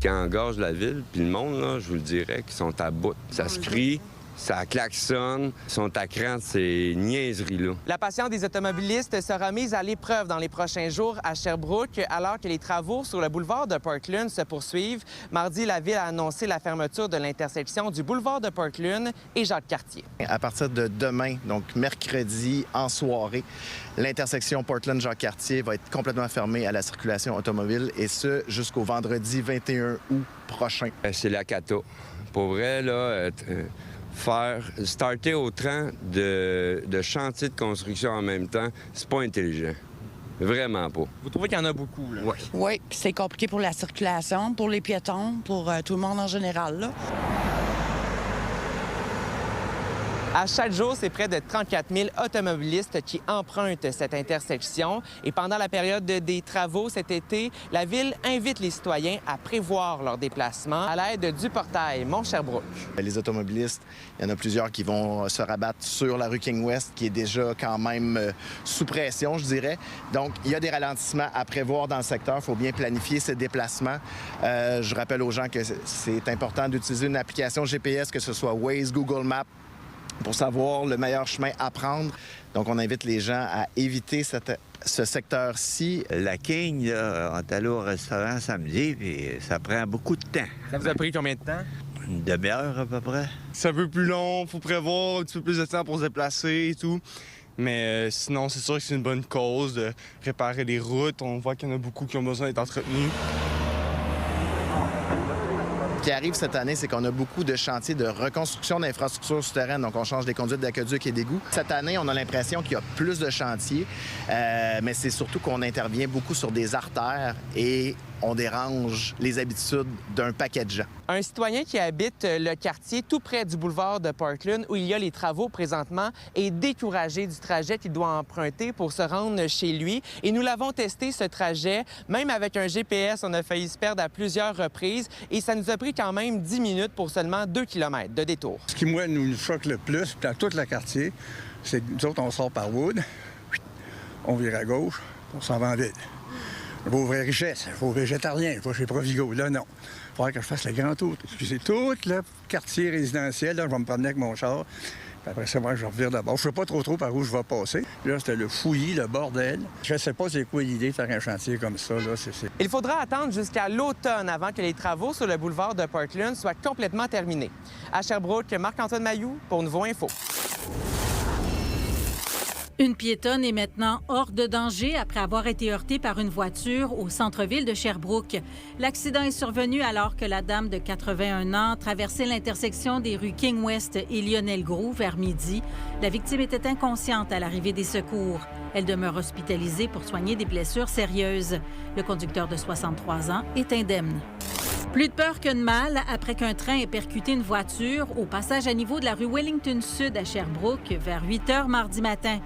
Quand on gage la ville, puis le monde, là, je vous le dirais, qu'ils sont à bout. Ça se crie, ça klaxonne, ils sont à cran de ces niaiseries-là. La patience des automobilistes sera mise à l'épreuve dans les prochains jours à Sherbrooke, alors que les travaux sur le boulevard de Parkland se poursuivent. Mardi, la ville a annoncé la fermeture de l'intersection du boulevard de Parkland et Jacques-Cartier. À partir de demain, donc mercredi, en soirée, l'intersection Portland-Jacques-Cartier va être complètement fermée à la circulation automobile, et ce, jusqu'au vendredi 21 août prochain. C'est la cata. Pour vrai, là, starter autant de chantiers de construction en même temps, c'est pas intelligent. Vraiment pas. Vous trouvez qu'il y en a beaucoup, là? Oui. Oui, puis c'est compliqué pour la circulation, pour les piétons, pour tout le monde en général, là. À chaque jour, c'est près de 34 000 automobilistes qui empruntent cette intersection. Et pendant la période des travaux cet été, la Ville invite les citoyens à prévoir leur déplacement à l'aide du portail Mont-Sherbrooke. Les automobilistes, il y en a plusieurs qui vont se rabattre sur la rue King-West, qui est déjà quand même sous pression, je dirais. Donc, il y a des ralentissements à prévoir dans le secteur. Il faut bien planifier ces déplacements. Je rappelle aux gens que c'est important d'utiliser une application GPS, que ce soit Waze, Google Maps, pour savoir le meilleur chemin à prendre. Donc, on invite les gens à éviter ce secteur-ci. La King, là, on est allé au restaurant samedi, puis ça prend beaucoup de temps. Ça vous a pris combien de temps? Une demi-heure à peu près. C'est un peu plus long, faut prévoir un petit peu plus de temps pour se déplacer et tout. Mais sinon, c'est sûr que c'est une bonne cause de réparer les routes. On voit qu'il y en a beaucoup qui ont besoin d'être entretenus. Ce qui arrive cette année, c'est qu'on a beaucoup de chantiers de reconstruction d'infrastructures souterraines. Donc, on change des conduites d'aqueduc et d'égouts. Cette année, on a l'impression qu'il y a plus de chantiers, mais c'est surtout qu'on intervient beaucoup sur des artères et on dérange les habitudes d'un paquet de gens. Un citoyen qui habite le quartier tout près du boulevard de Parkland, où il y a les travaux présentement, est découragé du trajet qu'il doit emprunter pour se rendre chez lui. Et nous l'avons testé, ce trajet. Même avec un GPS, on a failli se perdre à plusieurs reprises. Et ça nous a pris quand même 10 minutes pour seulement 2 km de détour. Ce qui, moi, nous choque le plus, puis dans tout le quartier, c'est que nous autres, on sort par Wood, on vire à gauche, on s'en va en ville. Je vais ouvrir Richesse, je vais végétarien, je vais chez Provigo. Là, non. Il faudrait que je fasse le grand tour. Excusez, tout le quartier résidentiel, là, je vais me promener avec mon char. Puis après ça, moi, je revire d'abord. Je ne sais pas trop par où je vais passer. Là, c'était le fouillis, le bordel. Je ne sais pas c'est quoi l'idée de faire un chantier comme ça. Là. Il faudra attendre jusqu'à l'automne avant que les travaux sur le boulevard de Parkland soient complètement terminés. À Sherbrooke, Marc-Antoine Mailloux pour Nouveau Info. Une piétonne est maintenant hors de danger après avoir été heurtée par une voiture au centre-ville de Sherbrooke. L'accident est survenu alors que la dame de 81 ans traversait l'intersection des rues King-West et Lionel-Groulx vers midi. La victime était inconsciente à l'arrivée des secours. Elle demeure hospitalisée pour soigner des blessures sérieuses. Le conducteur de 63 ans est indemne. Plus de peur que de mal après qu'un train ait percuté une voiture au passage à niveau de la rue Wellington Sud à Sherbrooke vers 8 heures mardi matin.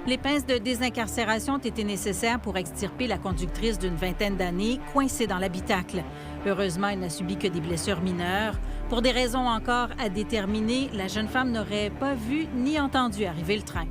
Les pinces de désincarcération ont été nécessaires pour extirper la conductrice d'une vingtaine d'années coincée dans l'habitacle. Heureusement, elle n'a subi que des blessures mineures. Pour des raisons encore à déterminer, la jeune femme n'aurait pas vu ni entendu arriver le train.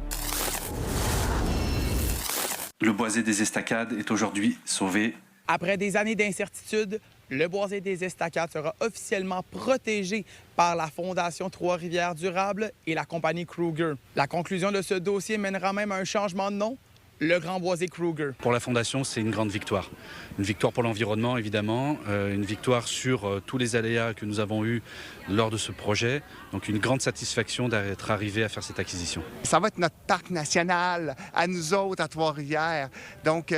Le boisé des Estacades est aujourd'hui sauvé. Après des années d'incertitude, le boisé des Estacades sera officiellement protégé par la Fondation Trois-Rivières Durable et la compagnie Kruger. La conclusion de ce dossier mènera même à un changement de nom, le Grand Boisé Kruger. Pour la Fondation, c'est une grande victoire. Une victoire pour l'environnement, évidemment, une victoire sur tous les aléas que nous avons eus lors de ce projet. Donc une grande satisfaction d'être arrivé à faire cette acquisition. Ça va être notre parc national, à nous autres, à Trois-Rivières. Donc,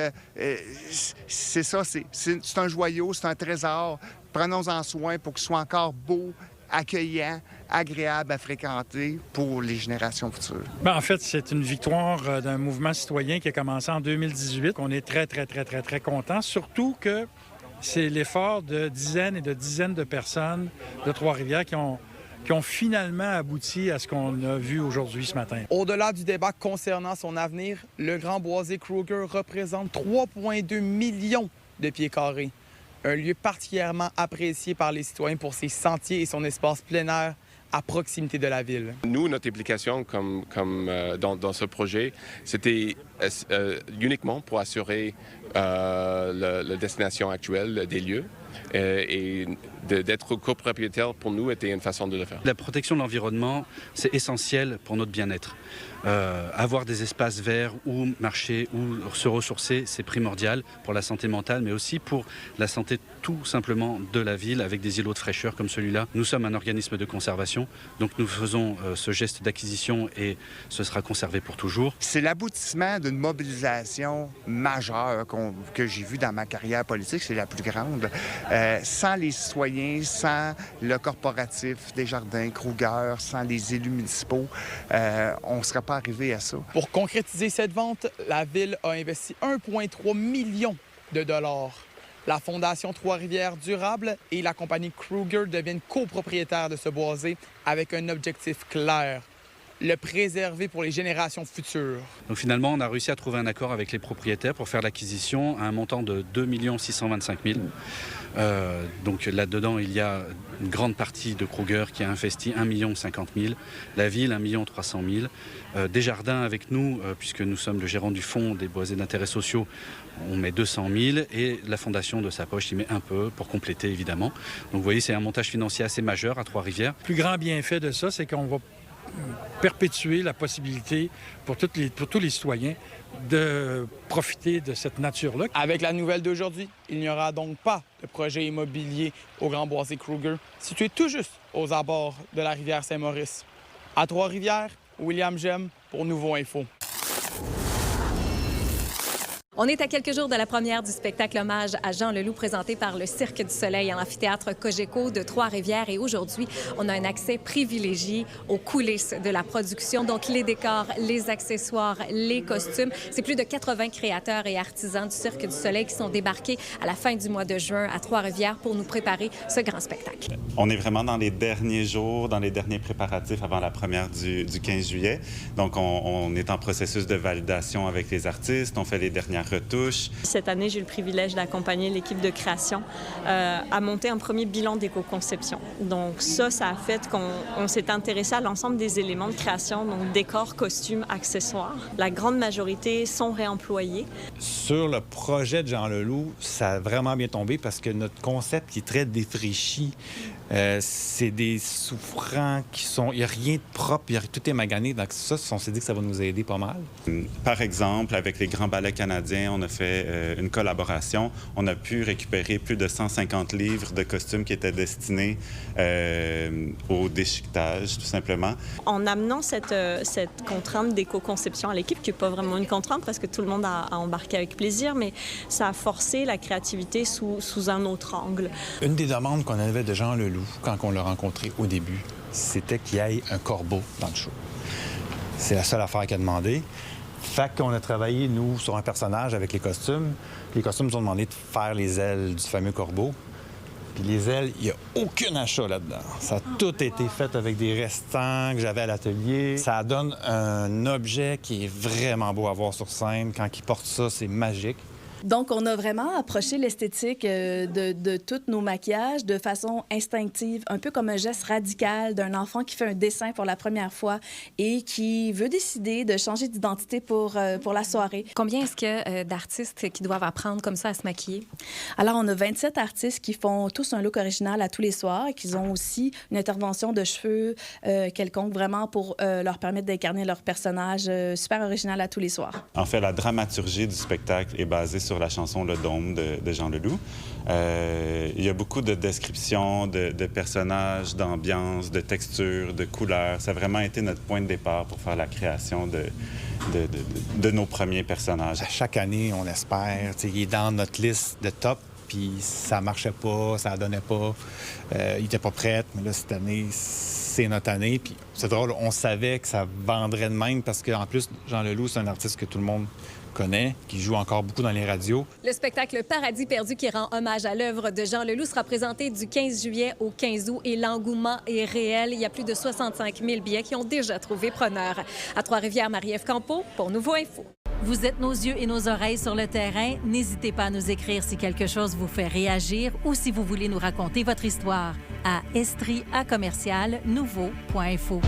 c'est ça, c'est un joyau, c'est un trésor. Prenons-en soin pour qu'il soit encore beau, accueillant, agréable à fréquenter pour les générations futures. En fait, c'est une victoire d'un mouvement citoyen qui a commencé en 2018. On est très contents, surtout que c'est l'effort de dizaines et de dizaines de personnes de Trois-Rivières qui ont finalement abouti à ce qu'on a vu aujourd'hui ce matin. Au-delà du débat concernant son avenir, le Grand Boisé Kruger représente 3,2 millions de pieds carrés. Un lieu particulièrement apprécié par les citoyens pour ses sentiers et son espace plein air à proximité de la ville. Nous, notre implication dans ce projet, c'était uniquement pour assurer la destination actuelle des lieux. Et d'être copropriétaire, pour nous, était une façon de le faire. La protection de l'environnement, c'est essentiel pour notre bien-être. Avoir des espaces verts où marcher, où se ressourcer, c'est primordial pour la santé mentale, mais aussi pour la santé tout simplement de la ville, avec des îlots de fraîcheur comme celui-là. Nous sommes un organisme de conservation, donc nous faisons ce geste d'acquisition et ce sera conservé pour toujours. C'est l'aboutissement d'une mobilisation majeure que j'ai vue dans ma carrière politique, c'est la plus grande. Sans les citoyens, sans le corporatif Desjardins, Kruger, sans les élus municipaux, on ne serait pas arrivé à ça. Pour concrétiser cette vente, la ville a investi 1,3 million de dollars. La Fondation Trois-Rivières Durable et la compagnie Kruger deviennent copropriétaires de ce boisé avec un objectif clair: le préserver pour les générations futures. Donc finalement, on a réussi à trouver un accord avec les propriétaires pour faire l'acquisition à un montant de 2 625 000. Donc là-dedans, il y a une grande partie de Kruger qui a investi 1 050 000, la ville 1 300 000, Desjardins avec nous, puisque nous sommes le gérant du fonds des boisés d'intérêt sociaux, on met 200 000 et la fondation de sa poche y met un peu pour compléter évidemment. Donc vous voyez, c'est un montage financier assez majeur à Trois-Rivières. Le plus grand bienfait de ça, c'est qu'on va perpétuer la possibilité pour tous les citoyens de profiter de cette nature-là. Avec la nouvelle d'aujourd'hui, il n'y aura donc pas de projet immobilier au Grand Boisé Kruger, situé tout juste aux abords de la rivière Saint-Maurice. À Trois-Rivières, William Gemme pour Nouveau Info. On est à quelques jours de la première du spectacle hommage à Jean Leloup présenté par le Cirque du Soleil à l'amphithéâtre Cogeco de Trois-Rivières. Et aujourd'hui, on a un accès privilégié aux coulisses de la production. Donc, les décors, les accessoires, les costumes. C'est plus de 80 créateurs et artisans du Cirque du Soleil qui sont débarqués à la fin du mois de juin à Trois-Rivières pour nous préparer ce grand spectacle. On est vraiment dans les derniers jours, dans les derniers préparatifs avant la première du 15 juillet. Donc, on est en processus de validation avec les artistes. On fait les dernières retouches. Cette année, j'ai eu le privilège d'accompagner l'équipe de création à monter un premier bilan d'éco-conception. Donc ça a fait qu'on s'est intéressé à l'ensemble des éléments de création, donc décors, costumes, accessoires. La grande majorité sont réemployés. Sur le projet de Jean Leloup, ça a vraiment bien tombé parce que notre concept est très défraîchi. C'est des souffrants qui sont... Il n'y a rien de propre, tout est magané. Donc ça, on s'est dit que ça va nous aider pas mal. Par exemple, avec les grands ballets canadiens, on a fait une collaboration. On a pu récupérer plus de 150 livres de costumes qui étaient destinés au déchiquetage, tout simplement. En amenant cette contrainte d'éco-conception à l'équipe, qui n'est pas vraiment une contrainte parce que tout le monde a embarqué avec plaisir, mais ça a forcé la créativité sous un autre angle. Une des demandes qu'on avait de Jean Leloup, quand on l'a rencontré au début, c'était qu'il y ait un corbeau dans le show. C'est la seule affaire qu'il a demandé. Fait qu'on a travaillé, nous, sur un personnage avec les costumes. Les costumes nous ont demandé de faire les ailes du fameux corbeau. Puis les ailes, il n'y a aucun achat là-dedans. Ça a tout été fait avec des restants que j'avais à l'atelier. Ça donne un objet qui est vraiment beau à voir sur scène. Quand il porte ça, c'est magique. Donc, on a vraiment approché l'esthétique de tous nos maquillages de façon instinctive, un peu comme un geste radical d'un enfant qui fait un dessin pour la première fois et qui veut décider de changer d'identité pour la soirée. Combien est-ce que d'artistes qui doivent apprendre comme ça à se maquiller? Alors, on a 27 artistes qui font tous un look original à tous les soirs et qui ont aussi une intervention de cheveux quelconque, vraiment pour leur permettre d'incarner leur personnage super original à tous les soirs. En fait, la dramaturgie du spectacle est basée sur la chanson Le Dôme de Jean Leloup. Il y a beaucoup de descriptions de personnages, d'ambiance, de textures, de couleurs. Ça a vraiment été notre point de départ pour faire la création de nos premiers personnages. À chaque année, on espère. Il est dans notre liste de top, puis ça marchait pas, ça donnait pas. Il était pas prêt, mais là, cette année, c'est notre année. Puis c'est drôle, on savait que ça vendrait de même parce qu'en plus, Jean Leloup, c'est un artiste que tout le monde connaît, qui joue encore beaucoup dans les radios. Le spectacle Paradis perdu qui rend hommage à l'œuvre de Jean Leloup sera présenté du 15 juillet au 15 août et l'engouement est réel. Il y a plus de 65 000 billets qui ont déjà trouvé preneur. À Trois-Rivières, Marie-Ève Campeau pour Nouveau Info. Vous êtes nos yeux et nos oreilles sur le terrain. N'hésitez pas à nous écrire si quelque chose vous fait réagir ou si vous voulez nous raconter votre histoire à estrie@commercialnouveau.info.